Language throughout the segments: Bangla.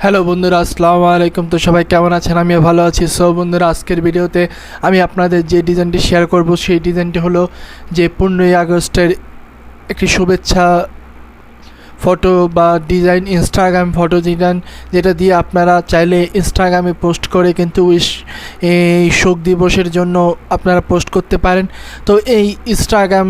হ্যালো বন্ধুরা, আসসালামু আলাইকুম। তো সবাই কেমন আছেন? আমিও ভালো আছি। সো বন্ধুরা, আজকের ভিডিওতে আমি আপনাদের যে ডিজাইনটি শেয়ার করব সেই ডিজাইনটি হলো যে 15ই আগস্টের একটি শুভেচ্ছা ফটো বা ডিজাইন, ইনস্টাগ্রাম ফটো ডিজাইন, যেটা দিয়ে আপনারা চাইলে ইনস্টাগ্রামে পোস্ট করে কিন্তু এই শোক দিবসের জন্য আপনারা পোস্ট করতে পারেন। তো এই ইনস্টাগ্রাম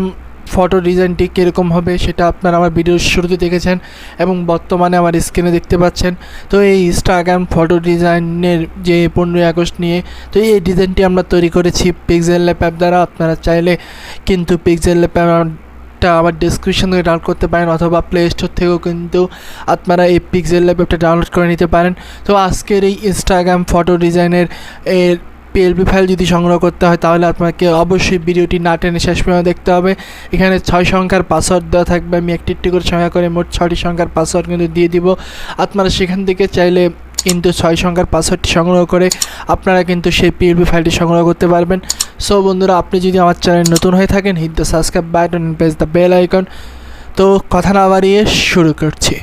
ফটো ডিজাইনটি কীরকম হবে সেটা আপনারা আমার ভিডিওর শুরুতে দেখেছেন এবং বর্তমানে আমার স্ক্রিনে দেখতে পাচ্ছেন। তো এই ইনস্টাগ্রাম ফটো ডিজাইনের যে 15ই আগস্ট নিয়ে, তো এই ডিজাইনটি আমরা তৈরি করেছি পিক্সেলল্যাব অ্যাপ দ্বারা। আপনারা চাইলে কিন্তু পিক্সেলল্যাব অ্যাপটা আমার ডিসক্রিপশন থেকে ডাউনলোড করতে পারেন, অথবা প্লে স্টোর থেকেও কিন্তু আপনারা এই পিক্সেলল্যাব অ্যাপটা ডাউনলোড করে নিতে পারেন। তো আজকের এই ইনস্টাগ্রাম ফটো ডিজাইনের পিএলপি ফাইল যদি সংগ্রহ করতে হয় তাহলে আপনাকে অবশ্যই ভিডিওটি না টেনে শেষ পর্যন্ত দেখতে হবে। এখানে 6 সংখ্যার পাসওয়ার্ড দেওয়া থাকবে। আমি একটি করে সংখ্যা করে মোট 6টি সংখ্যার পাসওয়ার্ড কিন্তু দিয়ে দিব। আপনারা সেখান থেকে চাইলে কিন্তু 6 সংখ্যার পাসওয়ার্ডটি সংগ্রহ করে আপনারা কিন্তু সেই পিএলপি ফাইলটি সংগ্রহ করতে পারবেন। সো বন্ধুরা, আপনি যদি আমার চ্যানেল নতুন হয়ে থাকেন, hit the subscribe button and press the bell icon. তো কথা না বাড়িয়ে শুরু করছি।